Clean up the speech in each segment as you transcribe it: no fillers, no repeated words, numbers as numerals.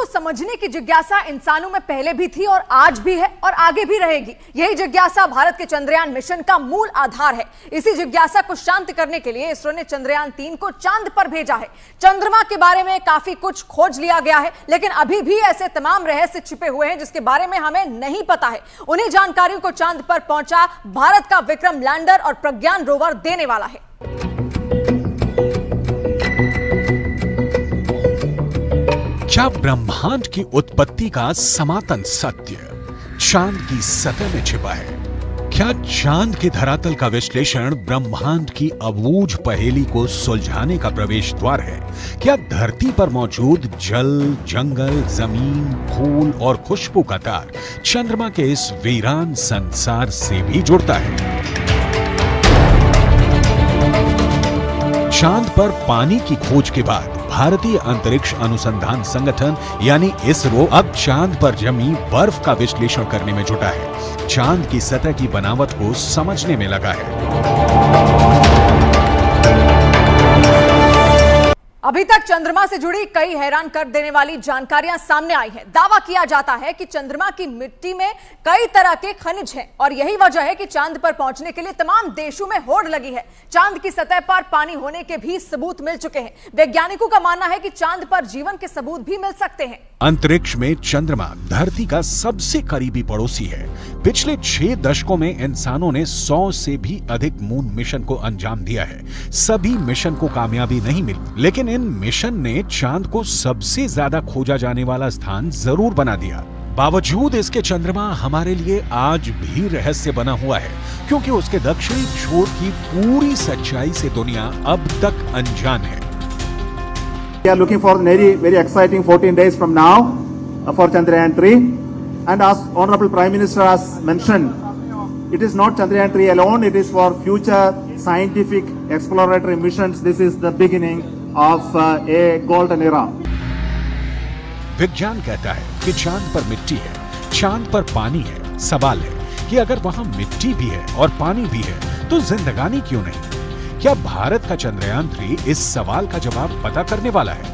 समझने की जिज्ञासा इंसानों में पहले भी थी और आज भी है और आगे भी रहेगी। यही जिज्ञासा भारत के चंद्रयान मिशन का मूल आधार है। इसी जिज्ञासा को शांत करने के लिए इसरो ने चंद्रयान 3 को चांद पर भेजा है। चंद्रमा के बारे में काफी कुछ खोज लिया गया है, लेकिन अभी भी ऐसे तमाम रहस्य छिपे हुए हैं जिसके बारे में हमें नहीं पता है। उन्हीं जानकारियों को चांद पर पहुंचा भारत का विक्रम लैंडर और प्रज्ञान रोवर देने वाला है। क्या ब्रह्मांड की उत्पत्ति का सनातन सत्य चांद की सतह में छिपा है? क्या चांद के धरातल का विश्लेषण ब्रह्मांड की अबूझ पहेली को सुलझाने का प्रवेश द्वार है? क्या धरती पर मौजूद जल, जंगल, जमीन, फूल और खुशबू का तार चंद्रमा के इस वीरान संसार से भी जुड़ता है? चांद पर पानी की खोज के बाद भारतीय अंतरिक्ष अनुसंधान संगठन यानी इसरो अब चांद पर जमी बर्फ का विश्लेषण करने में जुटा है। चांद की सतह की बनावट को समझने में लगा है। अभी तक चंद्रमा से जुड़ी कई हैरान कर देने वाली जानकारियां सामने आई हैं। दावा किया जाता है कि चंद्रमा की मिट्टी में कई तरह के खनिज हैं और यही वजह है कि चांद पर पहुंचने के लिए तमाम देशों में होड़ लगी है। चांद की सतह पर पानी होने के भी सबूत मिल चुके हैं। वैज्ञानिकों का मानना है कि चांद पर जीवन के सबूत भी मिल सकते हैं। अंतरिक्ष में चंद्रमा धरती का सबसे करीबी पड़ोसी है। पिछले 6 दशकों में इंसानों ने 100 से भी अधिक मून मिशन को अंजाम दिया है। सभी मिशन को कामयाबी नहीं मिली, लेकिन इन मिशन ने चांद को सबसे ज्यादा खोजा जाने वाला स्थान जरूर बना दिया। बावजूद इसके चंद्रमा हमारे लिए आज भी रहस्य बना हुआ है, क्योंकि उसके दक्षिणी छोर की पूरी सच्चाई से दुनिया अब तक अनजान है। We are looking for very exciting 14 days from now for Chandrayaan 3, and as Honorable Prime Minister has mentioned, it is not Chandrayaan 3 alone, it is for future scientific exploratory missions. This is the beginning of a golden era. विज्ञान कहता है कि चांद पर मिट्टी है, चांद पर पानी है। सवाल है कि अगर वहां मिट्टी भी है और पानी भी है तो जिंदगानी क्यों नहीं? क्या भारत का चंद्रयान 3 इस सवाल का जवाब पता करने वाला है?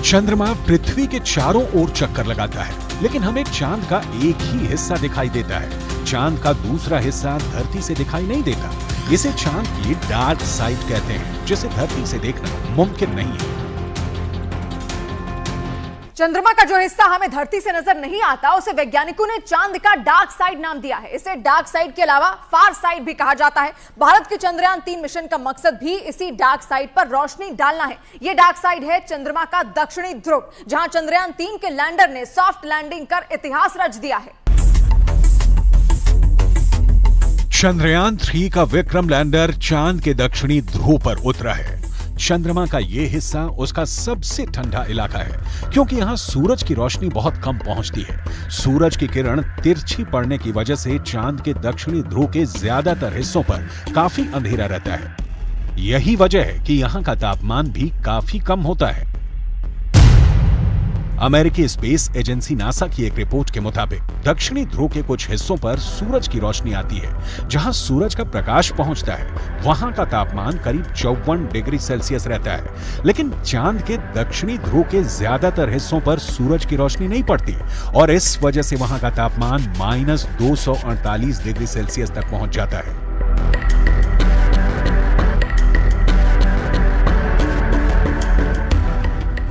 चंद्रमा पृथ्वी के चारों ओर चक्कर लगाता है, लेकिन हमें चांद का एक ही हिस्सा दिखाई देता है। चांद का दूसरा हिस्सा धरती से दिखाई नहीं देता। इसे चांद की डार्क साइड कहते हैं, जिसे धरती से देखना मुमकिन नहीं है। चंद्रमा का जो हिस्सा हमें धरती से नजर नहीं आता उसे वैज्ञानिकों ने चांद का डार्क साइड नाम दिया है। इसे डार्क साइड के अलावा फार साइड भी कहा जाता है। भारत के चंद्रयान 3 मिशन का मकसद भी इसी डार्क साइड पर रोशनी डालना है। यह डार्क साइड है चंद्रमा का दक्षिणी ध्रुव, जहां चंद्रयान 3 के लैंडर ने सॉफ्ट लैंडिंग कर इतिहास रच दिया है। चंद्रयान 3 का विक्रम लैंडर चांद के दक्षिणी ध्रुव पर उतरा है। चंद्रमा का यह हिस्सा उसका सबसे ठंडा इलाका है, क्योंकि यहां सूरज की रोशनी बहुत कम पहुंचती है। सूरज की किरण तिरछी पड़ने की वजह से चांद के दक्षिणी ध्रुव के ज्यादातर हिस्सों पर काफी अंधेरा रहता है। यही वजह है कि यहां का तापमान भी काफी कम होता है। अमेरिकी स्पेस एजेंसी नासा की एक रिपोर्ट के मुताबिक दक्षिणी ध्रुव के कुछ हिस्सों पर सूरज की रोशनी आती है। जहां सूरज का प्रकाश पहुंचता है वहां का तापमान करीब 54 डिग्री सेल्सियस रहता है, लेकिन चांद के दक्षिणी ध्रुव के ज्यादातर हिस्सों पर सूरज की रोशनी नहीं पड़ती और इस वजह से वहां का तापमान -248 डिग्री सेल्सियस तक पहुंच जाता है।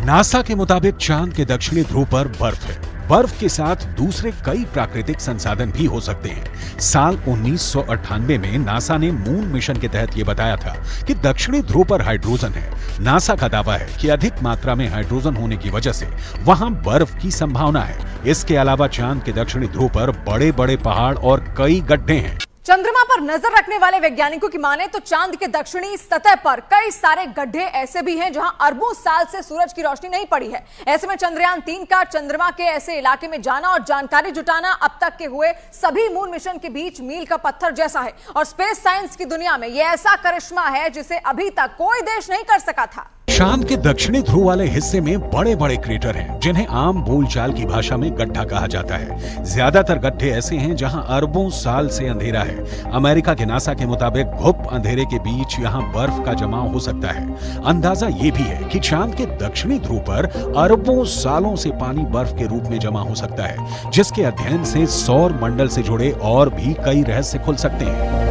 नासा के मुताबिक चांद के दक्षिणी ध्रुव पर बर्फ है। बर्फ के साथ दूसरे कई प्राकृतिक संसाधन भी हो सकते हैं। साल 1998 में नासा ने मून मिशन के तहत यह बताया था कि दक्षिणी ध्रुव पर हाइड्रोजन है। नासा का दावा है कि अधिक मात्रा में हाइड्रोजन होने की वजह से वहां बर्फ की संभावना है। इसके अलावा चांद के दक्षिणी ध्रुव पर बड़े-बड़े पहाड़ और कई गड्ढे हैं। चंद्रमा पर नजर रखने वाले वैज्ञानिकों की माने तो चांद के दक्षिणी सतह पर कई सारे गड्ढे ऐसे भी हैं जहां अरबों साल से सूरज की रोशनी नहीं पड़ी है। ऐसे में चंद्रयान 3 का चंद्रमा के ऐसे इलाके में जाना और जानकारी जुटाना अब तक के हुए सभी मून मिशन के बीच मील का पत्थर जैसा है और स्पेस साइंस की दुनिया में यह ऐसा करिश्मा है जिसे अभी तक कोई देश नहीं कर सका था। चांद के दक्षिणी ध्रुव वाले हिस्से में बड़े बड़े क्रेटर हैं, जिन्हें आम बोलचाल की भाषा में गड्ढा कहा जाता है। ज्यादातर गड्ढे ऐसे हैं जहां अरबों साल से अंधेरा है। अमेरिका के नासा के मुताबिक घुप अंधेरे के बीच यहां बर्फ का जमाव हो सकता है। अंदाजा ये भी है कि चांद के दक्षिणी ध्रुव पर अरबों सालों से पानी बर्फ के रूप में जमा हो सकता है, जिसके अध्ययन से सौर मंडल से जुड़े और भी कई रहस्य खुल सकते हैं।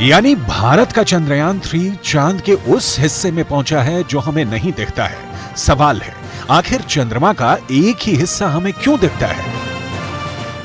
यानी भारत का चंद्रयान 3 चांद के उस हिस्से में पहुंचा है जो हमें नहीं दिखता है। सवाल है, आखिर चंद्रमा का एक ही हिस्सा हमें क्यों दिखता है?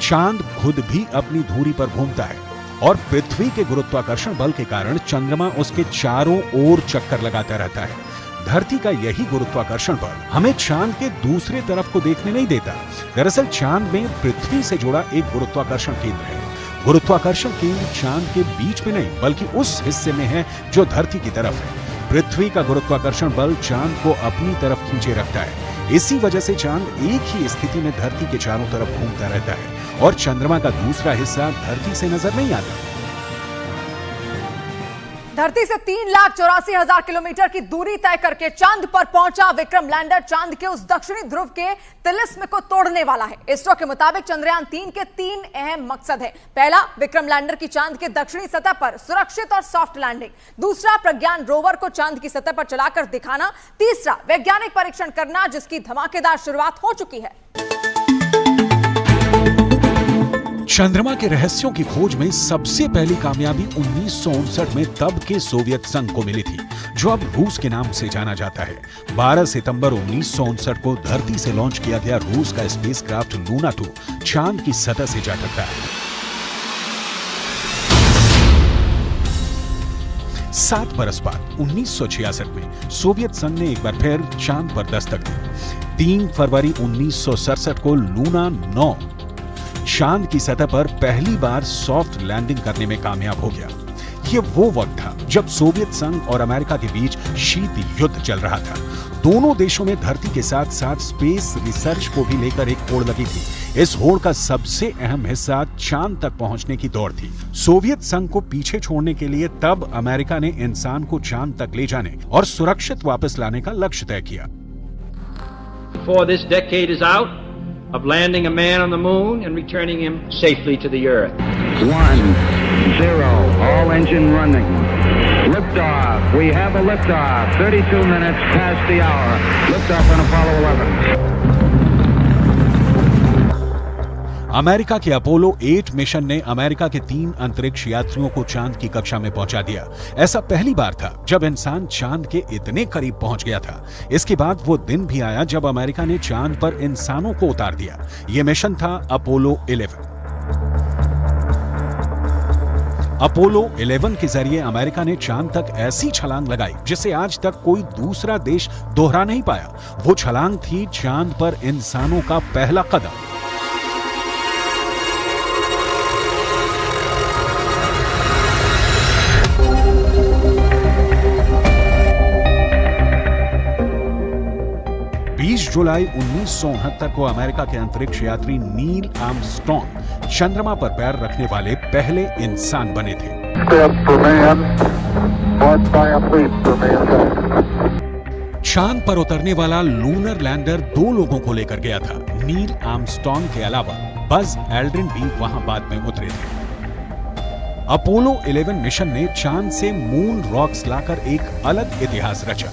चांद खुद भी अपनी धुरी पर घूमता है और पृथ्वी के गुरुत्वाकर्षण बल के कारण चंद्रमा उसके चारों ओर चक्कर लगाता रहता है। धरती का यही गुरुत्वाकर्षण बल हमें चांद के दूसरे तरफ को देखने नहीं देता। दरअसल चांद में पृथ्वी से जुड़ा एक गुरुत्वाकर्षण केंद्र है। गुरुत्वाकर्षण केंद्र चांद के बीच में नहीं, बल्कि उस हिस्से में है जो धरती की तरफ है। पृथ्वी का गुरुत्वाकर्षण बल चांद को अपनी तरफ खींचे रखता है। इसी वजह से चांद एक ही स्थिति में धरती के चारों तरफ घूमता रहता है और चंद्रमा का दूसरा हिस्सा धरती से नजर नहीं आता। धरती से 3,84,000 किलोमीटर की दूरी तय करके चांद पर पहुंचा विक्रम लैंडर चांद के उस दक्षिणी ध्रुव के तिलिस्म को तोड़ने वाला है। इसरो के मुताबिक चंद्रयान 3 के 3 अहम मकसद है। पहला, विक्रम लैंडर की चांद के दक्षिणी सतह पर सुरक्षित और सॉफ्ट लैंडिंग। दूसरा, प्रज्ञान रोवर को चांद की सतह पर चलाकर दिखाना। तीसरा, वैज्ञानिक परीक्षण करना, जिसकी धमाकेदार शुरुआत हो चुकी है। चंद्रमा के रहस्यों की खोज में सबसे पहली कामयाबी 1959 में तब के सोवियत संघ को मिली थी, जो अब रूस के नाम से जाना जाता है। 12 सितंबर 1959 को धरती से लॉन्च किया गया रूस का स्पेसक्राफ्ट लूना 2 चांद की सतह से जा टकरा है। 7 बरस बाद 1966 में सोवियत संघ ने एक बार फिर चांद पर दस्तक दी। 3 फरवरी 1967 को लूना 9 चांद की सतह पर पहली बार सॉफ्ट लैंडिंग करने में कामयाब हो गया। यह वो वक्त था जब सोवियत संघ और अमेरिका के बीच शीत युद्ध चल रहा था। दोनों देशों में धरती के साथ साथ स्पेस रिसर्च को भी लेकर एक होड़ लगी थी। इस होड़ का सबसे अहम हिस्सा चांद तक पहुंचने की दौड़ थी। सोवियत संघ को पीछे छोड़ने के लिए तब अमेरिका ने इंसान को चांद तक ले जाने और सुरक्षित वापस लाने का लक्ष्य तय किया। Before this decade is out, of landing a man on the moon and returning him safely to the earth. 1, 0, all engine running. Liftoff. We have a liftoff. 32 minutes past the hour. Liftoff on Apollo 11. America के Apollo 8 mission ने America के 3 अंतरिक्ष यात्रियों को चांद की कक्षा में पहुंचा दिया। ऐसा पहली बार था जब इंसान चांद के इतने करीब पहुंच गया था। इसके बाद वो दिन भी आया जब अमेरिका ने चांद पर इंसानों को उतार दिया। यह मिशन था अपोलो 11। अपोलो 11 के जरिए अमेरिका ने चांद तक ऐसी छलांग लगाई जिसे आज तक कोई दूसरा देश दोहरा नहीं पाया। वो छलांग थी चांद पर इंसानों का पहला कदम। जुलाई 1969 को अमेरिका के अंतरिक्ष यात्री नील आर्मस्ट्रॉन्ग चंद्रमा पर पैर रखने वाले पहले इंसान बने थे। चांद पर उतरने वाला लूनर लैंडर 2 लोगों को लेकर गया था। नील आर्मस्ट्रॉन्ग के अलावा बज एल्ड्रिन भी वहां बाद में उतरे थे। अपोलो 11 मिशन ने चांद से मून रॉक्स लाकर एक अलग इतिहास रचा।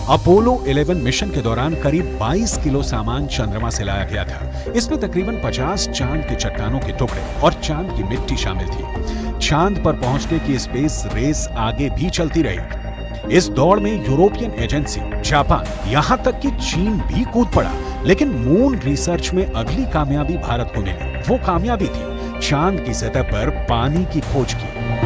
अपोलो 11 मिशन के दौरान करीब 22 किलो सामान चंद्रमा से लाया गया था। इसमें तकरीबन 50 चांद के चट्टानों के टुकड़े और चांद की मिट्टी शामिल थी। चांद पर पहुंचने की स्पेस रेस आगे भी चलती रही। इस दौड़ में यूरोपियन एजेंसी, जापान, यहां तक कि चीन भी कूद पड़ा। लेकिन मून रिसर्च में अगली कामयाबी भारत को मिली। वो कामयाबी थी चांद की सतह पर पानी की खोज की।